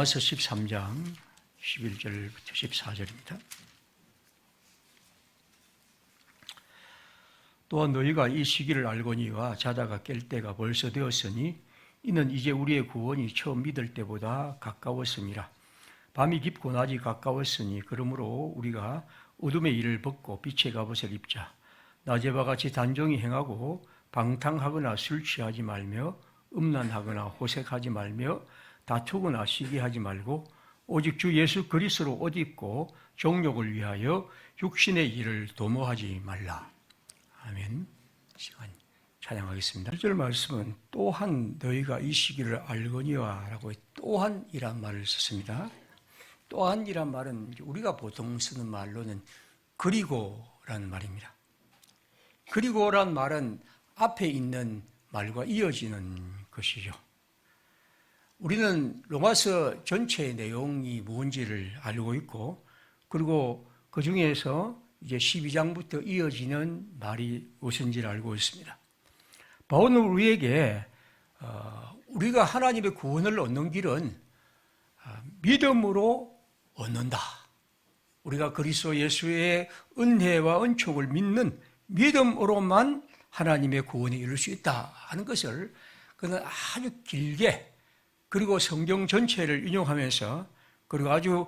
로마서 13장 11절부터 14절입니다. 또한 너희가 이 시기를 알거니와 자다가 깰 때가 벌써 되었으니 이는 이제 우리의 구원이 처음 믿을 때보다 가까웠음이라. 밤이 깊고 낮이 가까웠으니 그러므로 우리가 어둠의 일을 벗고 빛의 갑옷을 입자. 낮에와 같이 단정히 행하고 방탕하거나 술 취하지 말며 음란하거나 호색하지 말며 다투거나 시기하지 말고 오직 주 예수 그리스도로 옷 입고 정욕을 위하여 육신의 일을 도모하지 말라. 아멘. 시간 찬양하겠습니다. 1절 말씀은 또한 너희가 이 시기를 알거니와 라고 또한이란 말을 썼습니다. 또한이란 말은 우리가 보통 쓰는 말로는 그리고라는 말입니다. 그리고란 말은 앞에 있는 말과 이어지는 것이죠. 우리는 로마서 전체의 내용이 뭔지를 알고 있고, 그리고 그 중에서 이제 12장부터 이어지는 말이 무엇인지를 알고 있습니다. 바울은 우리에게 우리가 하나님의 구원을 얻는 길은 믿음으로 얻는다. 우리가 그리스도 예수의 은혜와 은총을 믿는 믿음으로만 하나님의 구원에 이룰 수 있다 하는 것을 그는 아주 길게, 그리고 성경 전체를 인용하면서, 그리고 아주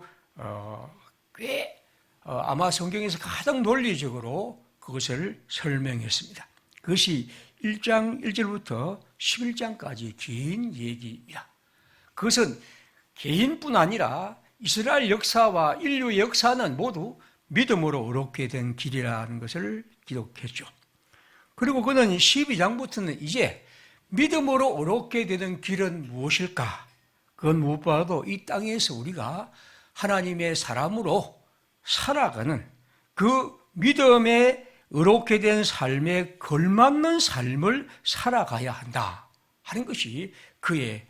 꽤 아마 성경에서 가장 논리적으로 그것을 설명했습니다. 그것이 1장 1절부터 11장까지 긴 얘기입니다. 그것은 개인뿐 아니라 이스라엘 역사와 인류의 역사는 모두 믿음으로 어렵게 된 길이라는 것을 기록했죠. 그리고 그는 12장부터는 이제 믿음으로 어렵게 되는 길은 무엇일까? 그건 무엇보다도 이 땅에서 우리가 하나님의 사람으로 살아가는 그 믿음에 어렵게 된 삶에 걸맞는 삶을 살아가야 한다 하는 것이 그의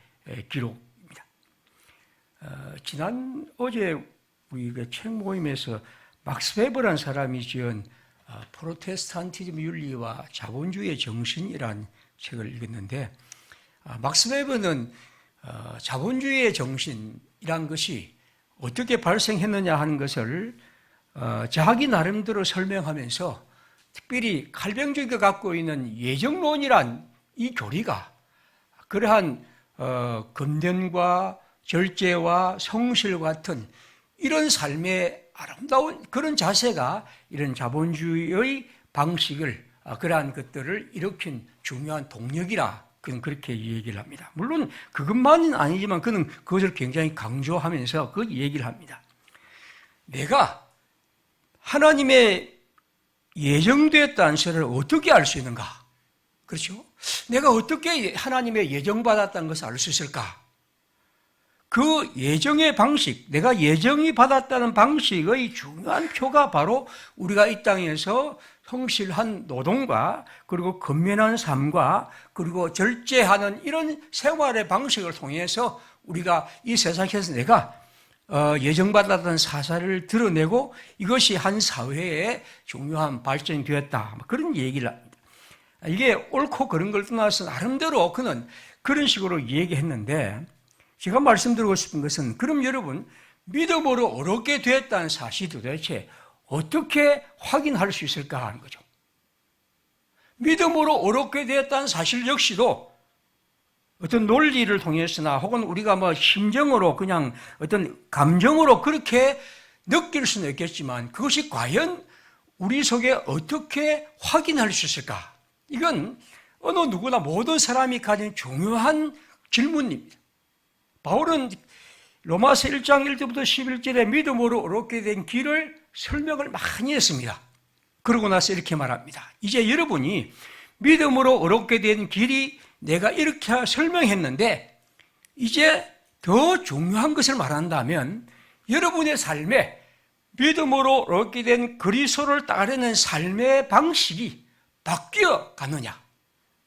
기록입니다. 어제 우리 책 모임에서 막스 베버라는 사람이 지은 프로테스탄티즘 윤리와 자본주의의 정신이라는 책을 읽었는데, 막스 베버는 자본주의의 정신이란 것이 어떻게 발생했느냐 하는 것을 자기 나름대로 설명하면서, 특별히 칼뱅주의가 갖고 있는 예정론이란 이 교리가 그러한 금전과 절제와 성실 같은 이런 삶의 아름다운 그런 자세가 이런 자본주의의 방식을, 그러한 것들을 일으킨 중요한 동력이라 그는 그렇게 얘기를 합니다. 물론 그것만은 아니지만 그는 그것을 굉장히 강조하면서 그 얘기를 합니다. 내가 하나님의 예정되었다는 것을 어떻게 알 수 있는가? 그렇죠? 내가 어떻게 하나님의 예정받았다는 것을 알 수 있을까? 그 예정의 방식, 내가 예정이 받았다는 방식의 중요한 표가 바로 우리가 이 땅에서 성실한 노동과 그리고 근면한 삶과 그리고 절제하는 이런 생활의 방식을 통해서 우리가 이 세상에서 내가 예정받았던 사사를 드러내고 이것이 한 사회의 중요한 발전이 되었다, 그런 얘기를 합니다. 이게 옳고 그런 걸 떠나서 나름대로 그는 그런 식으로 얘기했는데, 제가 말씀드리고 싶은 것은, 그럼 여러분, 믿음으로 어렵게 되었다는 사실이 도대체 어떻게 확인할 수 있을까 하는 거죠. 믿음으로 어렵게 되었다는 사실 역시도 어떤 논리를 통해서나 혹은 우리가 심정으로 그냥 어떤 감정으로 그렇게 느낄 수는 있겠지만, 그것이 과연 우리 속에 어떻게 확인할 수 있을까? 이건 어느 누구나 모든 사람이 가진 중요한 질문입니다. 바울은 로마서 1장 1절부터 11절에 믿음으로 어렵게 된 길을 설명을 많이 했습니다. 그러고 나서 이렇게 말합니다. 이제 여러분이 믿음으로 어렵게 된 길이 내가 이렇게 설명했는데, 이제 더 중요한 것을 말한다면 여러분의 삶에 믿음으로 어렵게 된 그리스도를 따르는 삶의 방식이 바뀌어 가느냐?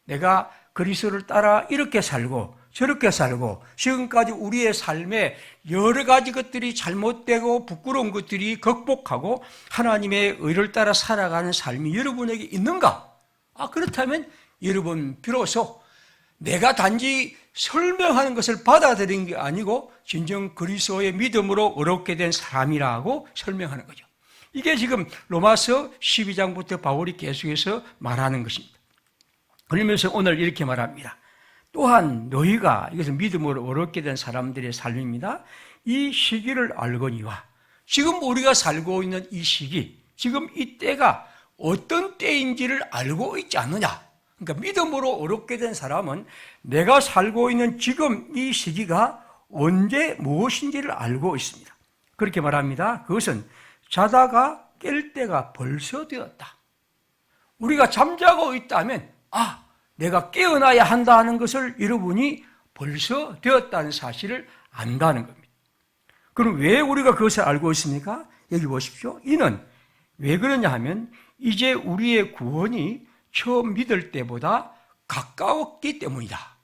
내가 그리스도를 따라 이렇게 살고 저렇게 살고 지금까지 우리의 삶에 여러 가지 것들이 잘못되고 부끄러운 것들이 극복하고 하나님의 의를 따라 살아가는 삶이 여러분에게 있는가? 그렇다면 여러분 비로소 내가 단지 설명하는 것을 받아들인 게 아니고 진정 그리스도의 믿음으로 어렵게 된 사람이라고 설명하는 거죠. 이게 지금 로마서 12장부터 바울이 계속해서 말하는 것입니다. 그러면서 오늘 이렇게 말합니다. 또한 너희가, 이것은 믿음으로 어렵게 된 사람들의 삶입니다. 이 시기를 알거니와, 지금 우리가 살고 있는 이 시기, 지금 이 때가 어떤 때인지를 알고 있지 않느냐. 그러니까 믿음으로 어렵게 된 사람은 내가 살고 있는 지금 이 시기가 언제 무엇인지를 알고 있습니다. 그렇게 말합니다. 그것은 자다가 깰 때가 벌써 되었다. 우리가 잠자고 있다면 내가 깨어나야 한다는 것을 여러분이 벌써 되었다는 사실을 안다는 겁니다. 그럼 왜 우리가 그것을 알고 있습니까? 여기 보십시오. 이는 왜 그러냐 하면 이제 우리의 구원이 처음 믿을 때보다 가까웠기 때문이다.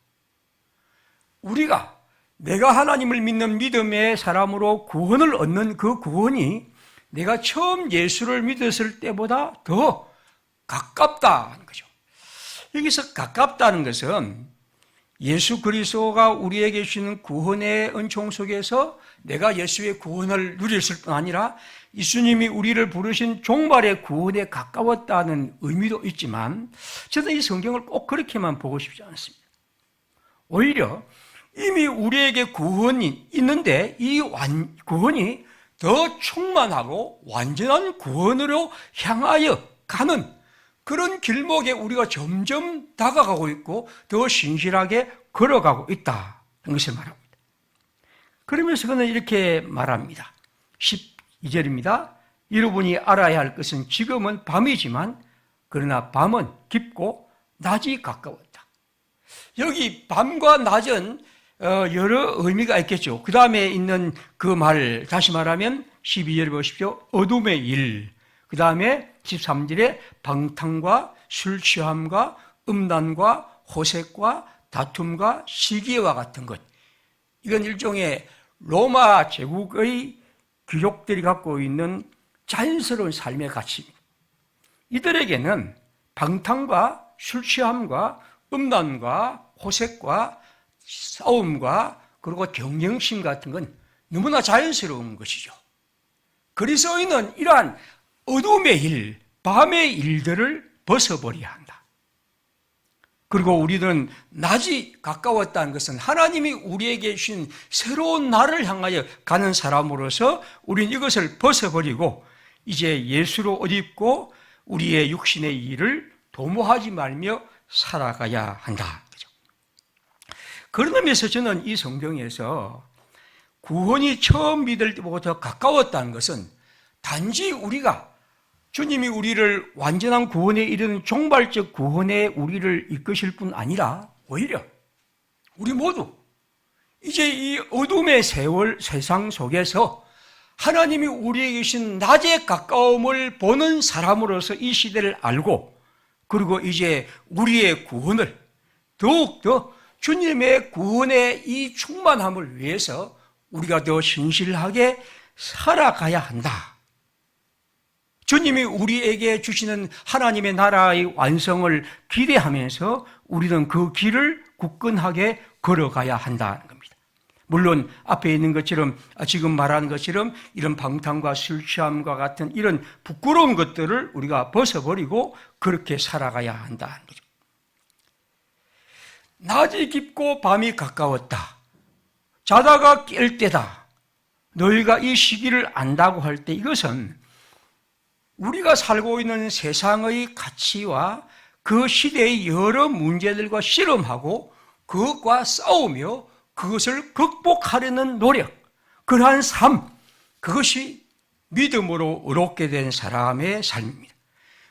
내가 하나님을 믿는 믿음의 사람으로 구원을 얻는 그 구원이 내가 처음 예수를 믿었을 때보다 더 가깝다는 거죠. 여기서 가깝다는 것은 예수 그리스도가 우리에게 주시는 구원의 은총 속에서 내가 예수의 구원을 누렸을 뿐 아니라 예수님이 우리를 부르신 종말의 구원에 가까웠다는 의미도 있지만 저는 이 성경을 꼭 그렇게만 보고 싶지 않습니다. 오히려 이미 우리에게 구원이 있는데 이 구원이 더 충만하고 완전한 구원으로 향하여 가는 그런 길목에 우리가 점점 다가가고 있고 더 신실하게 걸어가고 있다는 것을 말합니다. 그러면서 그는 이렇게 말합니다. 12절입니다. 여러분이 알아야 할 것은 지금은 밤이지만 그러나 밤은 깊고 낮이 가까웠다. 여기 밤과 낮은 여러 의미가 있겠죠. 그 다음에 있는 그 말, 다시 말하면 12절 보십시오. 어둠의 일. 그 다음에 13절에 방탕과 술 취함과 음란과 호색과 다툼과 시기와 같은 것. 이건 일종의 로마 제국의 귀족들이 갖고 있는 자연스러운 삶의 가치입니다. 이들에게는 방탕과 술 취함과 음란과 호색과 싸움과 그리고 경쟁심 같은 건 너무나 자연스러운 것이죠. 그리스도인은 이러한 어둠의 일, 밤의 일들을 벗어버려야 한다. 그리고 우리는 낮이 가까웠다는 것은 하나님이 우리에게 주신 새로운 날을 향하여 가는 사람으로서 우리는 이것을 벗어버리고 이제 예수로 옷 입고 우리의 육신의 일을 도모하지 말며 살아가야 한다. 그런 의미에서 저는 이 성경에서 구원이 처음 믿을 때보다 더 가까웠다는 것은 단지 우리가 주님이 우리를 완전한 구원에 이르는 종발적 구원에 우리를 이끄실 뿐 아니라 오히려 우리 모두 이제 이 어둠의 세상 속에서 하나님이 우리에게 주신 낮의 가까움을 보는 사람으로서 이 시대를 알고 그리고 이제 우리의 구원을 더욱더 주님의 구원의 이 충만함을 위해서 우리가 더 신실하게 살아가야 한다. 주님이 우리에게 주시는 하나님의 나라의 완성을 기대하면서 우리는 그 길을 굳건하게 걸어가야 한다는 겁니다. 물론 앞에 있는 것처럼 지금 말하는 것처럼 이런 방탕과 술 취함과 같은 이런 부끄러운 것들을 우리가 벗어버리고 그렇게 살아가야 한다는 거죠. 낮이 깊고 밤이 가까웠다. 자다가 깰 때다. 너희가 이 시기를 안다고 할 때 이것은 우리가 살고 있는 세상의 가치와 그 시대의 여러 문제들과 씨름하고 그것과 싸우며 그것을 극복하려는 노력, 그러한 삶, 그것이 믿음으로 의롭게 된 사람의 삶입니다.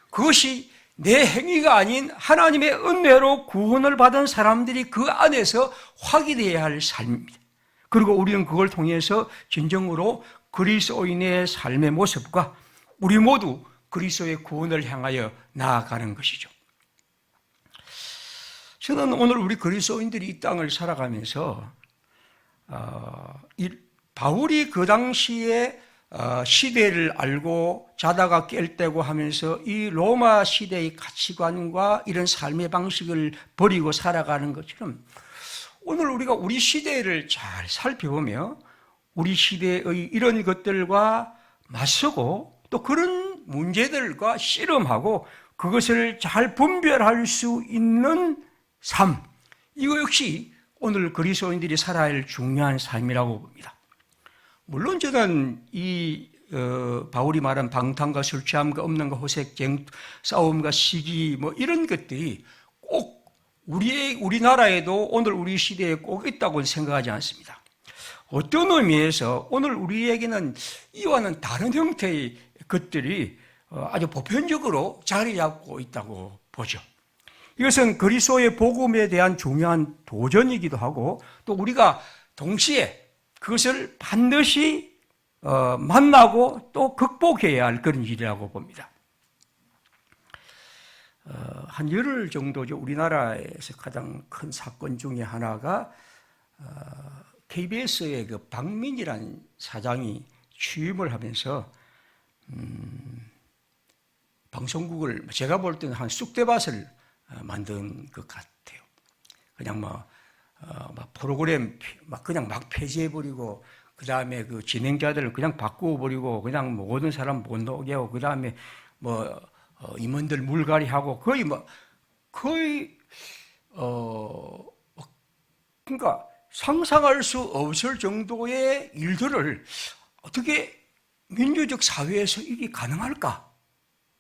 그것이 내 행위가 아닌 하나님의 은혜로 구원을 받은 사람들이 그 안에서 확인해야 할 삶입니다. 그리고 우리는 그걸 통해서 진정으로 그리스도인의 삶의 모습과 우리 모두 그리스도의 구원을 향하여 나아가는 것이죠. 저는 오늘 우리 그리스도인들이 이 땅을 살아가면서 바울이 그 당시에 시대를 알고 자다가 깰 때고 하면서 이 로마 시대의 가치관과 이런 삶의 방식을 버리고 살아가는 것처럼 오늘 우리가 우리 시대를 잘 살펴보며 우리 시대의 이런 것들과 맞서고 또 그런 문제들과 씨름하고 그것을 잘 분별할 수 있는 삶, 이거 역시 오늘 그리스도인들이 살아야 할 중요한 삶이라고 봅니다. 물론 저는 바울이 말한 방탕과 술 취함과 없는과 호색, 싸움과 시기 이런 것들이 꼭 우리나라에도 오늘 우리 시대에 꼭 있다고 생각하지 않습니다. 어떤 의미에서 오늘 우리에게는 이와는 다른 형태의 것들이 아주 보편적으로 자리 잡고 있다고 보죠. 이것은 그리스도의 복음에 대한 중요한 도전이기도 하고 또 우리가 동시에 그것을 반드시 만나고 또 극복해야 할 그런 일이라고 봅니다. 한 열흘 정도죠. 우리나라에서 가장 큰 사건 중에 하나가 KBS의 그 박민이라는 사장이 취임을 하면서 방송국을 제가 볼 때는 한 쑥대밭을 만든 것 같아요. 그냥 프로그램 그냥 막 폐지해버리고 그 다음에 그 진행자들을 그냥 바꾸어버리고 그냥 모든 사람 못 오게 하고 그 다음에 임원들 물갈이하고 그러니까 상상할 수 없을 정도의 일들을 어떻게 민주적 사회에서 이게 가능할까?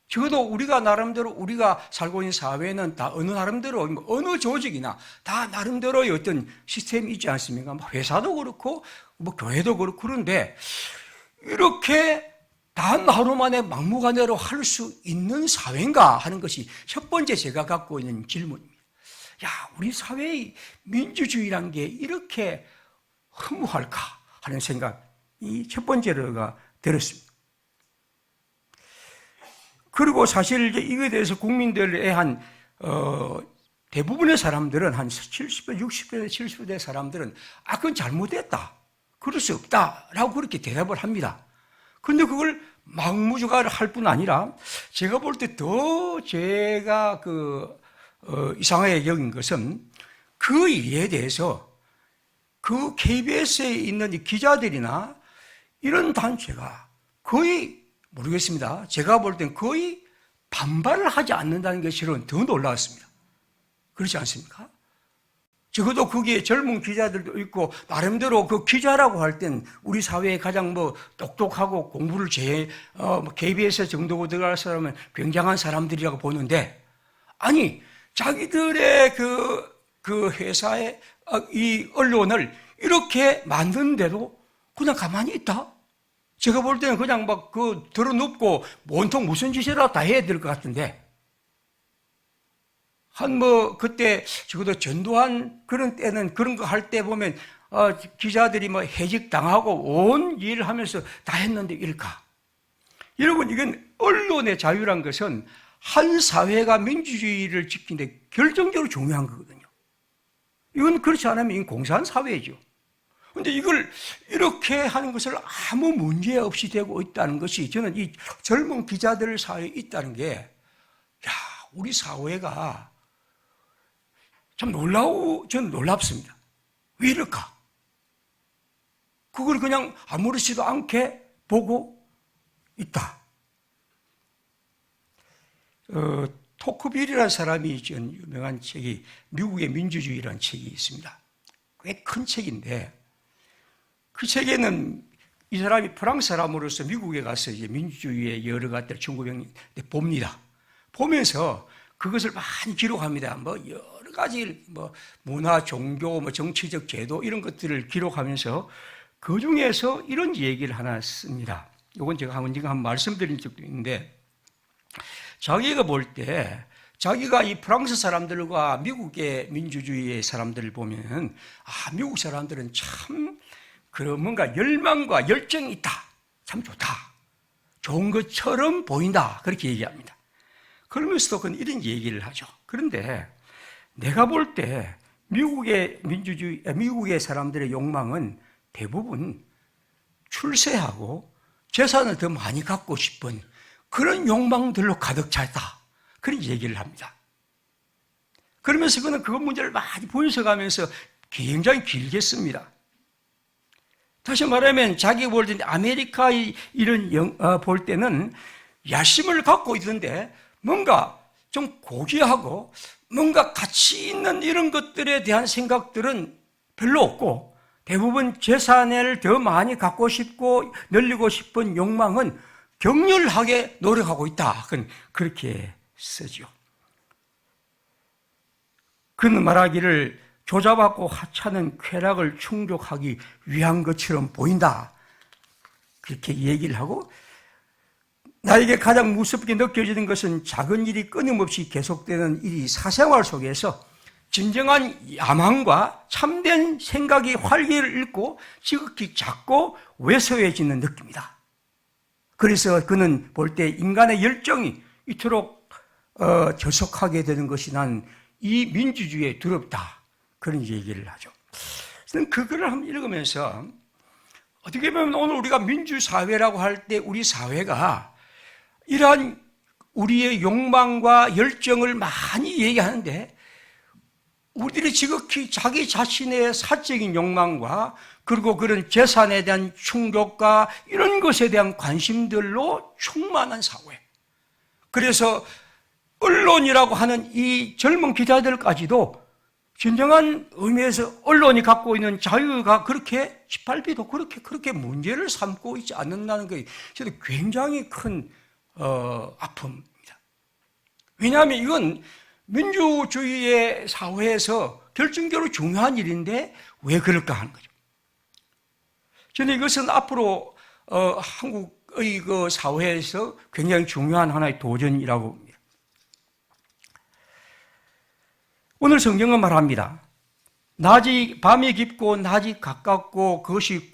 적어도 우리가 나름대로 우리가 살고 있는 사회는 다 어느 나름대로 어느 조직이나 다 나름대로의 어떤 시스템이 있지 않습니까? 회사도 그렇고 교회도 그렇고 그런데 이렇게 단 하루 만에 막무가내로 할 수 있는 사회인가 하는 것이 첫 번째 제가 갖고 있는 질문입니다. 우리 사회의 민주주의란 게 이렇게 허무할까 하는 생각이 첫 번째로가 들었습니다. 그리고 사실 이거에 대해서 국민들의 한 대부분의 사람들은 한 70대, 60대, 70대 사람들은 그건 잘못됐다. 그럴 수 없다라고 그렇게 대답을 합니다. 그런데 그걸 막무주가를 할 뿐 아니라 제가 볼 때 더 제가 이상하게 여긴 것은 그 일에 대해서 그 KBS에 있는 기자들이나 이런 단체가 거의 모르겠습니다. 제가 볼 땐 거의 반발을 하지 않는다는 게 실은 더 놀라웠습니다. 그렇지 않습니까? 적어도 거기에 젊은 기자들도 있고 나름대로 그 기자라고 할 땐 우리 사회에 가장 똑똑하고 공부를 KBS 정도 들어갈 사람은 굉장한 사람들이라고 보는데 아니 자기들의 그 회사의 이 언론을 이렇게 만드는데도 그냥 가만히 있다? 제가 볼 때는 그냥 들어눕고 온통 무슨 짓이라도 다 해야 될 것 같은데 그때 적어도 전두환 그런 때는 그런 거 할 때 보면 기자들이 해직당하고 온 일을 하면서 다 했는데 일까? 여러분 이건 언론의 자유란 것은 한 사회가 민주주의를 지키는데 결정적으로 중요한 거거든요. 이건 그렇지 않으면 이건 공산 사회죠. 그런데 이걸 이렇게 하는 것을 아무 문제 없이 되고 있다는 것이 저는 이 젊은 기자들 사이에 있다는 게 우리 사회가 참 저는 놀랍습니다. 왜 이럴까? 그걸 그냥 아무렇지도 않게 보고 있다. 토크빌이라는 사람이 지은 유명한 책이 미국의 민주주의라는 책이 있습니다. 꽤 큰 책인데 그 책에는 이 사람이 프랑스 사람으로서 미국에 가서 이제 민주주의의 여러 가지를 1900년대 봅니다. 보면서 그것을 많이 기록합니다. 여러 가지 문화, 종교, 정치적 제도 이런 것들을 기록하면서 그 중에서 이런 얘기를 하나 씁니다. 이건 제가 한번 말씀드린 적도 있는데 자기가 볼 때 자기가 이 프랑스 사람들과 미국의 민주주의의 사람들을 보면 미국 사람들은 참 뭔가 열망과 열정이 있다. 참 좋다. 좋은 것처럼 보인다. 그렇게 얘기합니다. 그러면서도 그건 이런 얘기를 하죠. 그런데 내가 볼 때 미국의 사람들의 욕망은 대부분 출세하고 재산을 더 많이 갖고 싶은 그런 욕망들로 가득 찼다. 그런 얘기를 합니다. 그러면서 그는 그 문제를 많이 분석하면서 굉장히 길겠습니다. 다시 말하면 자기가 볼 때 아메리카의 이런 볼 때는 야심을 갖고 있는데 뭔가 좀 고귀하고 뭔가 가치 있는 이런 것들에 대한 생각들은 별로 없고 대부분 재산을 더 많이 갖고 싶고 늘리고 싶은 욕망은 격렬하게 노력하고 있다. 그렇게 쓰죠. 그는 말하기를 조잡하고 하찮은 쾌락을 충족하기 위한 것처럼 보인다. 그렇게 얘기를 하고 나에게 가장 무섭게 느껴지는 것은 작은 일이 끊임없이 계속되는 이 사생활 속에서 진정한 야망과 참된 생각이 활기를 잃고 지극히 작고 왜소해지는 느낌이다. 그래서 그는 볼 때 인간의 열정이 이토록 저속하게 되는 것이 난 이 민주주의에 두렵다. 그런 얘기를 하죠. 저는 그거를 한번 읽으면서 어떻게 보면 오늘 우리가 민주사회라고 할 때 우리 사회가 이러한 우리의 욕망과 열정을 많이 얘기하는데 우리들이 지극히 자기 자신의 사적인 욕망과 그리고 그런 재산에 대한 충족과 이런 것에 대한 관심들로 충만한 사회. 그래서 언론이라고 하는 이 젊은 기자들까지도 진정한 의미에서 언론이 갖고 있는 자유가 그렇게 18비도 그렇게 문제를 삼고 있지 않는다는 게 저는 굉장히 큰 아픔입니다. 왜냐하면 이건 민주주의의 사회에서 결정적으로 중요한 일인데 왜 그럴까 하는 거죠. 저는 이것은 앞으로 한국의 그 사회에서 굉장히 중요한 하나의 도전이라고 봅니다. 오늘 성경은 말합니다. 밤이 깊고 낮이 가깝고 그것이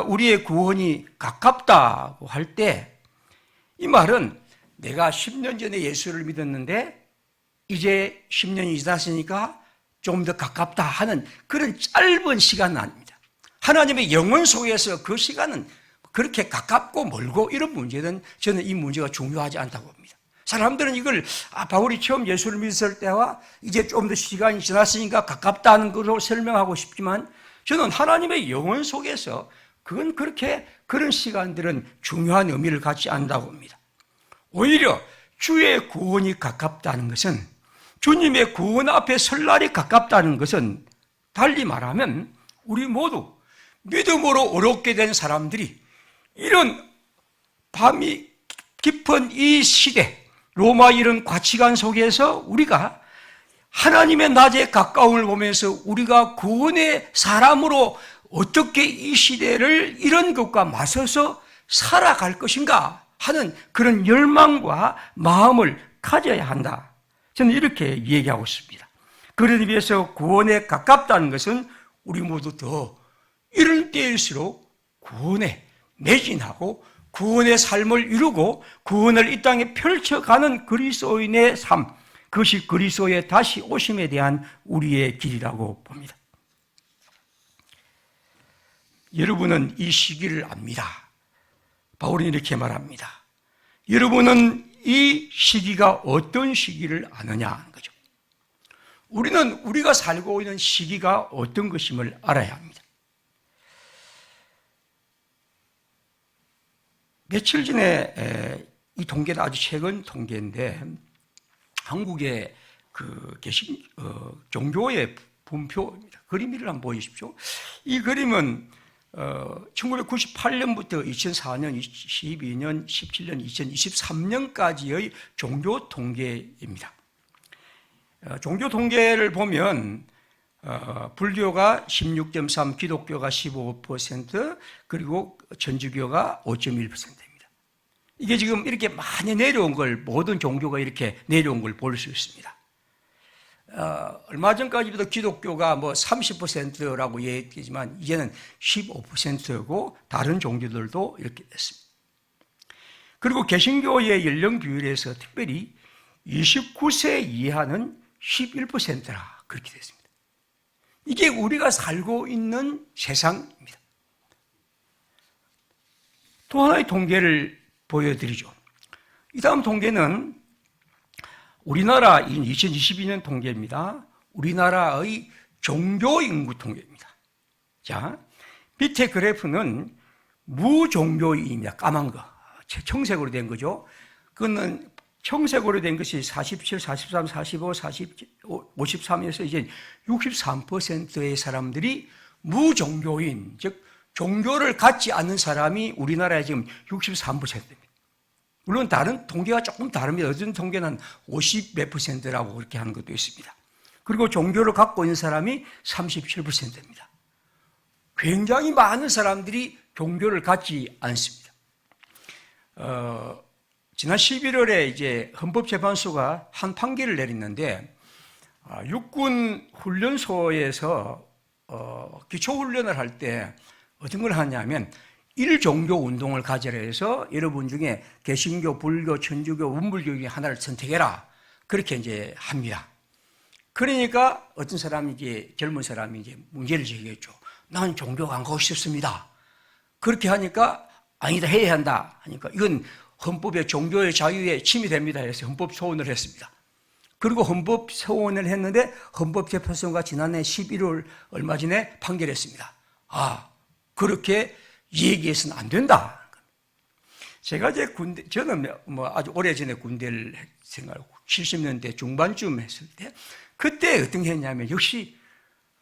우리의 구원이 가깝다고 할 때 이 말은 내가 10년 전에 예수를 믿었는데 이제 10년이 지났으니까 좀 더 가깝다 하는 그런 짧은 시간은 아닙니다. 하나님의 영혼 속에서 그 시간은 그렇게 가깝고 멀고 이런 문제는 저는 이 문제가 중요하지 않다고 봅니다. 사람들은 이걸 바울이 처음 예수를 믿었을 때와 이제 좀 더 시간이 지났으니까 가깝다는 것으로 설명하고 싶지만 저는 하나님의 영혼 속에서 그건 그런 시간들은 중요한 의미를 갖지 않는다고 봅니다. 오히려 주의 구원이 가깝다는 것은 주님의 구원 앞에 설 날이 가깝다는 것은 달리 말하면 우리 모두 믿음으로 어렵게 된 사람들이 이런 밤이 깊은 이 시대 로마 이런 가치관 속에서 우리가 하나님의 낮에 가까움을 보면서 우리가 구원의 사람으로 어떻게 이 시대를 이런 것과 맞서서 살아갈 것인가 하는 그런 열망과 마음을 가져야 한다. 저는 이렇게 얘기하고 있습니다. 그러기 위해서 구원에 가깝다는 것은 우리 모두 더 이런 때일수록 구원에 매진하고 구원의 삶을 이루고 구원을 이 땅에 펼쳐가는 그리스도인의 삶, 그것이 그리스도의 다시 오심에 대한 우리의 길이라고 봅니다. 여러분은 이 시기를 압니다. 바울은 이렇게 말합니다. 여러분은 이 시기가 어떤 시기를 아느냐 하는 거죠. 우리는 우리가 살고 있는 시기가 어떤 것임을 알아야 합니다. 며칠 전에 이 통계는 아주 최근 통계인데 한국의 그 종교의 분표입니다. 그림을 한번 보십시오. 이 그림은 1998년부터 2004년, 22년, 17년, 2023년까지의 종교 통계입니다. 종교 통계를 보면 불교가 16.3%, 기독교가 15%, 그리고 천주교가 5.1%입니다. 이게 지금 이렇게 많이 내려온 걸, 모든 종교가 이렇게 내려온 걸 볼 수 있습니다. 얼마 전까지부터 기독교가 30%라고 얘기했지만 이제는 15%고 다른 종교들도 이렇게 됐습니다. 그리고 개신교의 연령 비율에서 특별히 29세 이하는 11%라 그렇게 됐습니다. 이게 우리가 살고 있는 세상입니다. 또 하나의 통계를 보여드리죠. 이 다음 통계는 우리나라 2022년 통계입니다. 우리나라의 종교 인구 통계입니다. 자, 밑에 그래프는 무종교인입니다. 까만 거. 청색으로 된 거죠. 그거는 청색으로 된 것이 47, 43, 45, 53에서 이제 63%의 사람들이 무종교인, 즉 종교를 갖지 않는 사람이 우리나라에 지금 63%입니다. 물론 다른 통계가 조금 다릅니다. 어떤 통계는 50 몇 %라고 그렇게 하는 것도 있습니다. 그리고 종교를 갖고 있는 사람이 37%입니다. 굉장히 많은 사람들이 종교를 갖지 않습니다. 지난 11월에 이제 헌법재판소가 한 판결을 내렸는데, 육군 훈련소에서 기초훈련을 할 때 어떤 걸 하냐면 일종교 운동을 가져라 해서 여러분 중에 개신교, 불교, 천주교, 운불교 중에 하나를 선택해라. 그렇게 이제 합니다. 그러니까 어떤 사람이 이제 젊은 사람이 이제 문제를 제기했죠. 난 종교가 안 가고 싶습니다. 그렇게 하니까 아니다, 해야 한다 하니까 이건 헌법의 종교의 자유에 침해됩니다 해서 헌법 소원을 했습니다. 그리고 헌법 소원을 했는데 헌법재판소가 지난해 11월 얼마 전에 판결했습니다. 그렇게 얘기해서는 안 된다. 제가 이제 저는 아주 오래전에 군대를 생각하고 70년대 중반쯤 했을 때 그때 어떤 게 했냐면 역시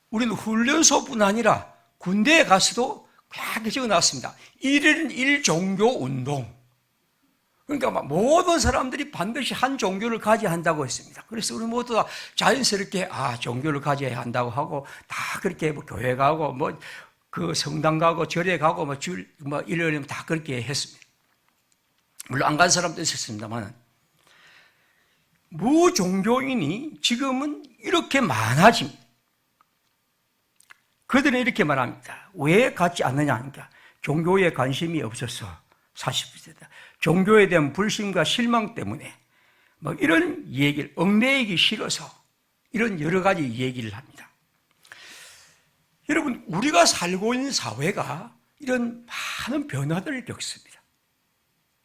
우리는 훈련소뿐 아니라 군대에 가서도 그렇게 적어놨습니다. 1인 1종교 운동. 그러니까 모든 사람들이 반드시 한 종교를 가져야 한다고 했습니다. 그래서 우리 모두 다 자연스럽게 종교를 가져야 한다고 하고 다 그렇게 교회 가고 그 성당 가고 절에 가고 일요일에 다 그렇게 했습니다. 물론 안 간 사람도 있었습니다만 무종교인이 지금은 이렇게 많아집니다. 그들은 이렇게 말합니다. 왜 갖지 않느냐 하니까 종교에 관심이 없어서 40%다. 종교에 대한 불신과 실망 때문에 이런 얘기를 얽매이기 싫어서 이런 여러 가지 얘기를 합니다. 여러분, 우리가 살고 있는 사회가 이런 많은 변화들을 겪습니다.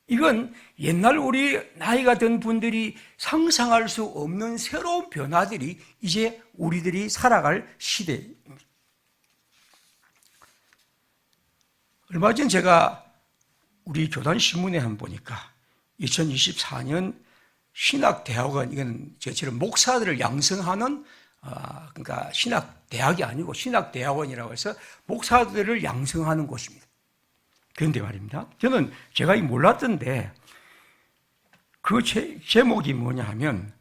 이건 옛날 우리 나이가 든 분들이 상상할 수 없는 새로운 변화들이 이제 우리들이 살아갈 시대입니다. 얼마 전 제가 우리 교단 신문에 한번 보니까 2024년 신학대학원, 이건 저처럼 목사들을 양성하는 그러니까 신학대학이 아니고 신학대학원이라고 해서 목사들을 양성하는 곳입니다. 그런데 말입니다. 저는 제가 몰랐던데 그 제목이 뭐냐 하면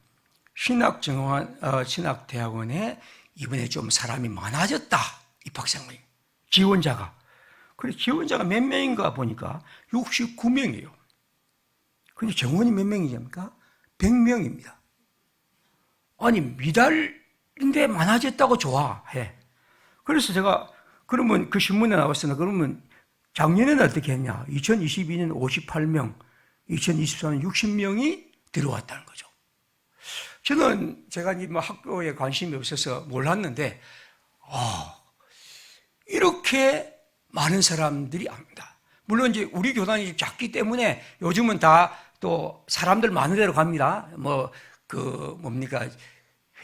신학대학원에 이번에 좀 사람이 많아졌다. 입학생이. 지원자가. 그래, 지원자가 몇 명인가 보니까 69명이에요. 근데 정원이 몇 명이십니까? 100명입니다. 아니, 미달인데 많아졌다고 좋아해. 그래서 제가, 그러면 그 신문에 나왔으나, 그러면 작년에는 어떻게 했냐? 2022년 58명, 2023년 60명이 들어왔다는 거죠. 저는 제가 학교에 관심이 없어서 몰랐는데, 이렇게 많은 사람들이 압니다. 물론 이제 우리 교단이 작기 때문에 요즘은 다 또 사람들 많은 데로 갑니다.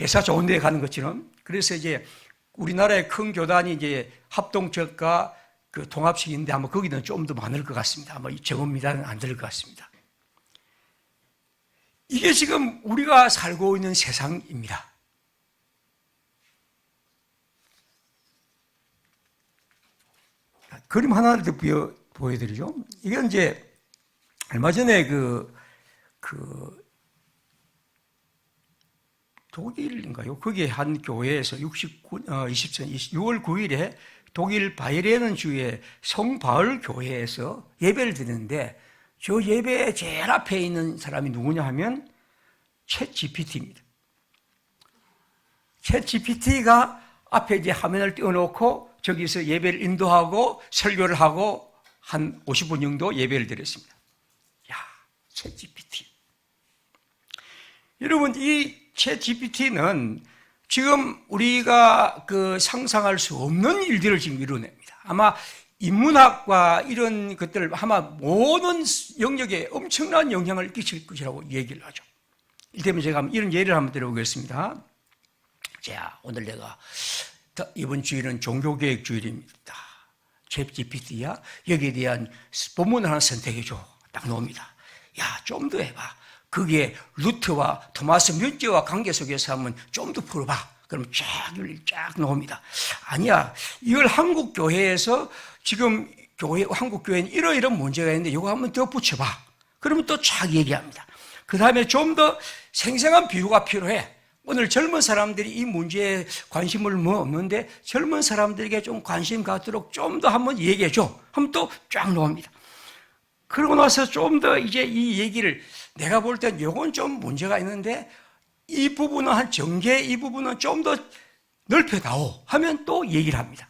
회사 좋은 데 가는 것처럼. 그래서 이제 우리나라의 큰 교단이 이제 합동적과 그 통합식인데 아마 거기는 좀 더 많을 것 같습니다. 아마 정읍미다는 안 될 것 같습니다. 이게 지금 우리가 살고 있는 세상입니다. 그림 하나를 더 보여드리죠. 이건 이제 얼마 전에 독일인가요? 거기에 한 교회에서 6월 9일에 독일 바이에른 주의 성바울 교회에서 예배를 드리는데 저 예배의 제일 앞에 있는 사람이 누구냐 하면 챗GPT입니다. 챗GPT가 앞에 이제 화면을 띄워놓고 저기서 예배를 인도하고 설교를 하고 한 50분 정도 예배를 드렸습니다. 챗GPT. 여러분, 이 챗GPT는 지금 우리가 상상할 수 없는 일들을 지금 이루어냅니다. 아마 인문학과 이런 것들 아마 모든 영역에 엄청난 영향을 끼칠 것이라고 얘기를 하죠. 이때문에 제가 이런 예를 한번 드려보겠습니다. 자, 오늘 내가 이번 주일은 종교개혁 주일입니다. 챗GPT야 여기에 대한 본문을 하나 선택해줘. 딱 나옵니다. 야, 좀 더 해봐. 그게 루트와 토마스 뮨제와 관계 속에서 하면 좀 더 풀어봐. 그럼 쫙 나옵니다. 아니야, 이걸 한국 교회에서 지금 한국 교회는 이러이런 문제가 있는데 이거 한번 더 붙여봐. 그러면 또 쫙 얘기합니다. 그 다음에 좀 더 생생한 비유가 필요해. 오늘 젊은 사람들이 이 문제에 관심을 없는데 젊은 사람들에게 좀 관심 갖도록 좀 더 한번 얘기해줘. 하면 또 쫙 나옵니다. 그러고 나서 좀 더 이제 이 얘기를 내가 볼 땐 이건 좀 문제가 있는데 이 부분은 한 전개 이 부분은 좀 더 넓혀다오 하면 또 얘기를 합니다.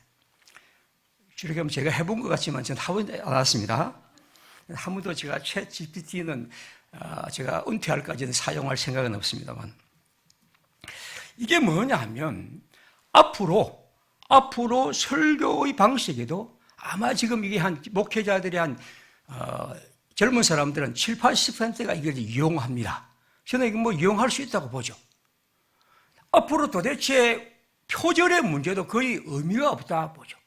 이렇게 하면 제가 해본 것 같지만 저는 해보지 않았습니다. 한 번도 제가 챗 GPT는 제가 은퇴할까지는 사용할 생각은 없습니다만 이게 뭐냐 하면 앞으로 설교의 방식에도 아마 지금 이게 한 목회자들이 한 젊은 사람들은 7, 80%가 이걸 이용합니다. 저는 이거 뭐 이용할 수 있다고 보죠. 앞으로 도대체 표절의 문제도 거의 의미가 없다 보죠.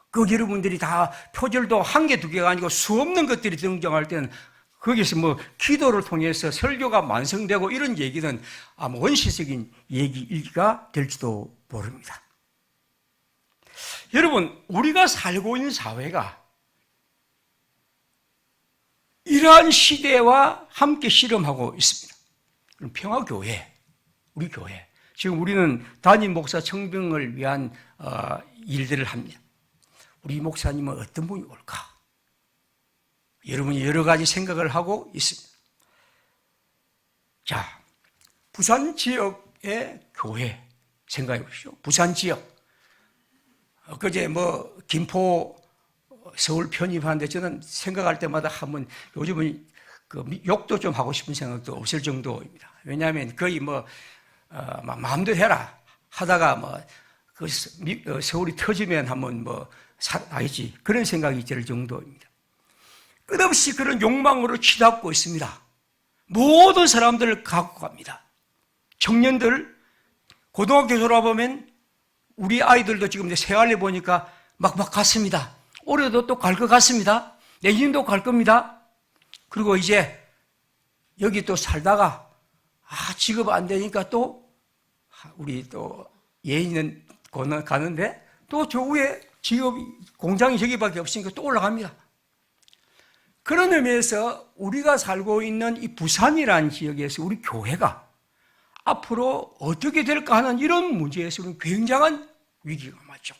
그 여러분들이 다 표절도 한 개, 두 개가 아니고 수없는 것들이 등장할 때는 거기서 뭐 기도를 통해서 설교가 완성되고 이런 얘기는 아마 원시적인 얘기가 될지도 모릅니다. 여러분, 우리가 살고 있는 사회가 이러한 시대와 함께 씨름하고 있습니다. 그럼 평화교회, 우리 교회. 지금 우리는 담임 목사 청빙을 위한 일들을 합니다. 우리 목사님은 어떤 분이 올까? 여러분이 여러 가지 생각을 하고 있습니다. 자, 부산 지역의 교회 생각해 보시죠. 부산 지역. 그제 뭐 김포 서울 편입하는데 저는 생각할 때마다 한번 요즘은 그 욕도 좀 하고 싶은 생각도 없을 정도입니다. 왜냐하면 거의 뭐 마음대로 해라 하다가 뭐 그 서울이 터지면 한번 뭐 알겠지 그런 생각이 들 정도입니다. 끝없이 그런 욕망으로 치닫고 있습니다. 모든 사람들을 갖고 갑니다. 청년들 고등학교 졸업하면 우리 아이들도 지금 새알레 보니까 막 갔습니다. 올해도 또 갈 것 같습니다. 내년도 갈 겁니다. 그리고 이제 여기 또 살다가 직업 안 되니까 또 우리 또 예인은 가는데 또 저 위에 직업 공장이 저기밖에 없으니까 또 올라갑니다. 그런 의미에서 우리가 살고 있는 이 부산이라는 지역에서 우리 교회가 앞으로 어떻게 될까 하는 이런 문제에서는 굉장한 위기가 맞죠.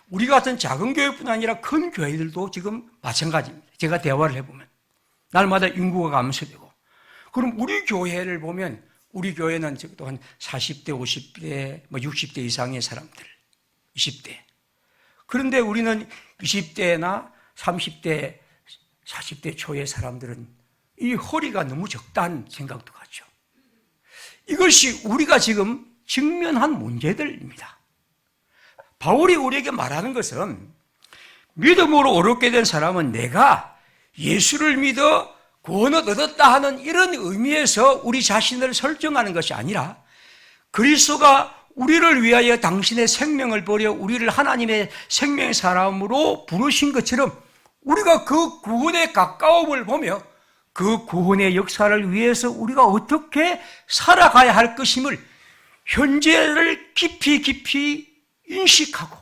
우리 같은 작은 교회뿐 아니라 큰 교회들도 지금 마찬가지입니다. 제가 대화를 해보면 날마다 인구가 감소되고 그럼 우리 교회를 보면 우리 교회는 또 한 40대, 50대, 60대 이상의 사람들 20대 그런데 우리는 20대나 30대, 40대 초의 사람들은 이 허리가 너무 적다는 생각도 갖죠. 이것이 우리가 지금 직면한 문제들입니다. 바울이 우리에게 말하는 것은 믿음으로 어렵게 된 사람은 내가 예수를 믿어 구원을 얻었다 하는 이런 의미에서 우리 자신을 설정하는 것이 아니라 그리스도가 우리를 위하여 당신의 생명을 버려 우리를 하나님의 생명의 사람으로 부르신 것처럼 우리가 그 구원의 가까움을 보며 그 구원의 역사를 위해서 우리가 어떻게 살아가야 할 것임을 현재를 깊이 인식하고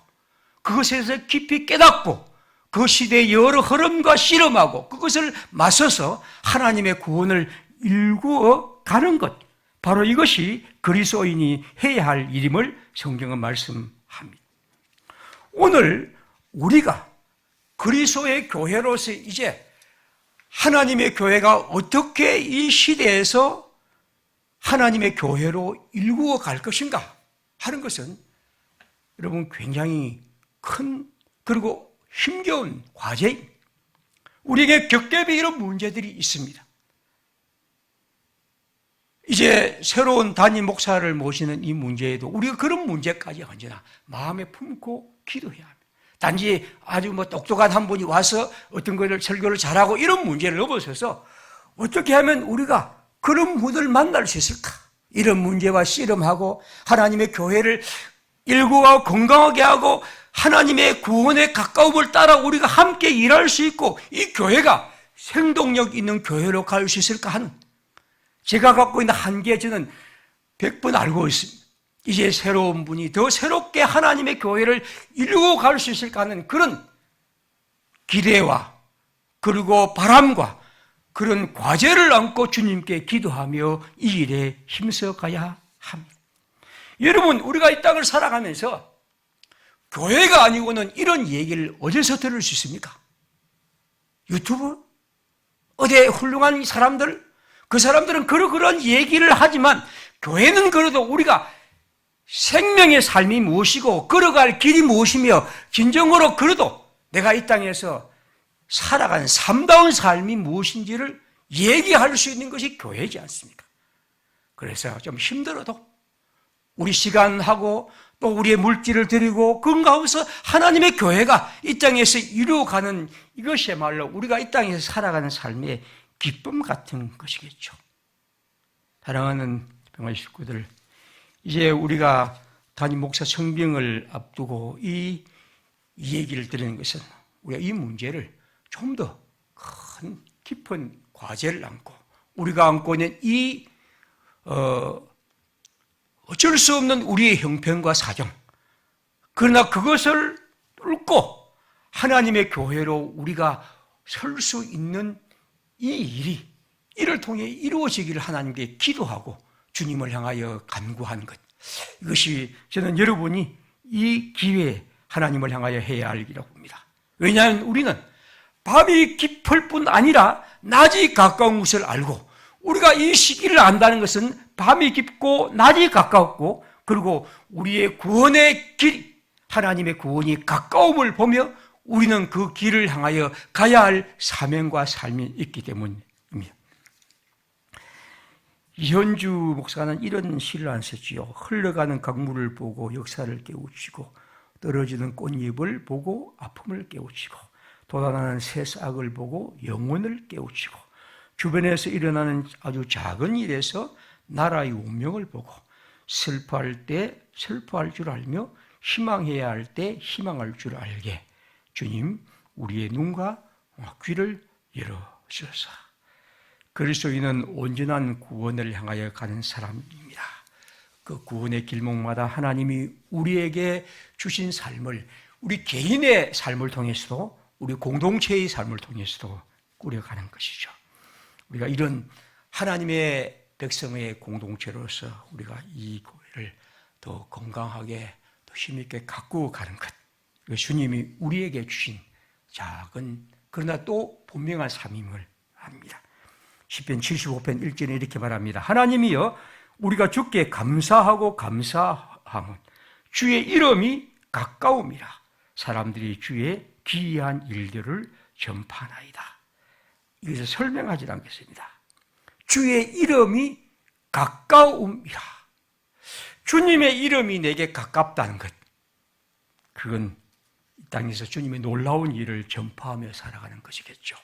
그것에서 깊이 깨닫고 그 시대의 여러 흐름과 씨름하고 그것을 맞서서 하나님의 구원을 일구어 가는 것 바로 이것이 그리스도인이 해야 할 일임을 성경은 말씀합니다. 오늘 우리가 그리스도의 교회로서 이제 하나님의 교회가 어떻게 이 시대에서 하나님의 교회로 일구어 갈 것인가 하는 것은 여러분 굉장히 큰 그리고 힘겨운 과제입니다. 우리에게 겪게 될 이런 문제들이 있습니다. 이제 새로운 담임 목사를 모시는 이 문제에도 우리가 그런 문제까지 언제나 마음에 품고 기도해야 합니다. 단지 아주 똑똑한 한 분이 와서 어떤 것을 설교를 잘하고 이런 문제를 넘어서서 어떻게 하면 우리가 그런 분을 만날 수 있을까? 이런 문제와 씨름하고 하나님의 교회를 일구가 건강하게 하고 하나님의 구원의 가까움을 따라 우리가 함께 일할 수 있고 이 교회가 생동력 있는 교회로 갈 수 있을까 하는 제가 갖고 있는 한계 저는 100번 알고 있습니다. 이제 새로운 분이 더 새롭게 하나님의 교회를 이루고 갈 수 있을까 하는 그런 기대와 그리고 바람과 그런 과제를 안고 주님께 기도하며 이 일에 힘써 가야 합니다. 여러분, 우리가 이 땅을 살아가면서 교회가 아니고는 이런 얘기를 어디서 들을 수 있습니까? 유튜브? 어디 훌륭한 사람들? 그 사람들은 그런 얘기를 하지만 교회는 그래도 우리가 생명의 삶이 무엇이고 걸어갈 길이 무엇이며 진정으로 그래도 내가 이 땅에서 살아간 삶다운 삶이 무엇인지를 얘기할 수 있는 것이 교회이지 않습니까? 그래서 좀 힘들어도 우리 시간하고 또 우리의 물질을 드리고 그 가운데서 하나님의 교회가 이 땅에서 이루어가는 이것이야말로 우리가 이 땅에서 살아가는 삶의 기쁨 같은 것이겠죠. 사랑하는 병화 식구들, 이제 우리가 담임 목사 청빙을 앞두고 이 얘기를 드리는 것은 우리가 이 문제를 좀 더 큰 깊은 과제를 안고 우리가 안고 있는 이 어쩔 수 없는 우리의 형편과 사정, 그러나 그것을 뚫고 하나님의 교회로 우리가 설 수 있는 이 일이 이를 통해 이루어지기를 하나님께 기도하고 주님을 향하여 간구하는 것, 이것이 저는 여러분이 이 기회에 하나님을 향하여 해야 할 일이라고 봅니다. 왜냐하면 우리는 밤이 깊을 뿐 아니라 낮이 가까운 것을 알고 우리가 이 시기를 안다는 것은 밤이 깊고 낮이 가까웠고 그리고 우리의 구원의 길, 하나님의 구원이 가까움을 보며 우리는 그 길을 향하여 가야 할 사명과 삶이 있기 때문입니다. 이현주 목사는 이런 시를 안 썼지요. 흘러가는 강물을 보고 역사를 깨우치고 떨어지는 꽃잎을 보고 아픔을 깨우치고 돋아나는 새싹을 보고 영혼을 깨우치고 주변에서 일어나는 아주 작은 일에서 나라의 운명을 보고 슬퍼할 때 슬퍼할 줄 알며 희망해야 할 때 희망할 줄 알게 주님 우리의 눈과 귀를 열어주소서. 그리스도인은 온전한 구원을 향하여 가는 사람입니다. 그 구원의 길목마다 하나님이 우리에게 주신 삶을 우리 개인의 삶을 통해서도 우리 공동체의 삶을 통해서도 꾸려가는 것이죠. 우리가 이런 하나님의 백성의 공동체로서 우리가 이 교회를 더 건강하게 더 힘있게 가꾸어 가는 것, 주님이 우리에게 주신 작은 그러나 또 분명한 삶임을 압니다. 시편 75편 1절에 이렇게 말합니다. 하나님이여 우리가 주께 감사하고 감사함은 주의 이름이 가까움이라 사람들이 주의 기이한 일들을 전파하나이다. 이것을 설명하지 않겠습니다. 주의 이름이 가까움이라. 주님의 이름이 내게 가깝다는 것, 그건 이 땅에서 주님의 놀라운 일을 전파하며 살아가는 것이겠죠.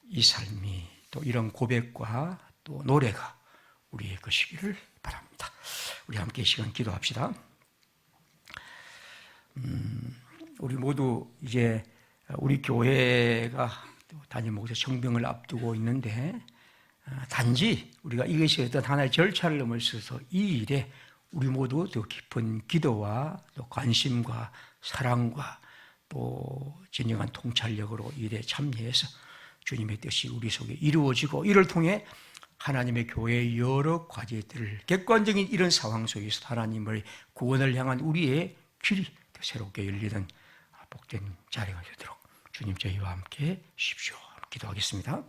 이 삶이 또 이런 고백과 또 노래가 우리의 것이기를 바랍니다. 우리 함께 이 시간 기도합시다. 우리 모두 이제 우리 교회가 담임 목사 청빙을 앞두고 있는데 단지 우리가 이것이 어떤 하나의 절차를 넘어서서 이 일에 우리 모두 더 깊은 기도와 또 관심과 사랑과 또 진정한 통찰력으로 일에 참여해서 주님의 뜻이 우리 속에 이루어지고 이를 통해 하나님의 교회의 여러 과제들을 객관적인 이런 상황 속에서 하나님의 구원을 향한 우리의 길이 더 새롭게 열리는 복된 자리가 되도록 주님 저희와 함께 하십시오. 기도하겠습니다.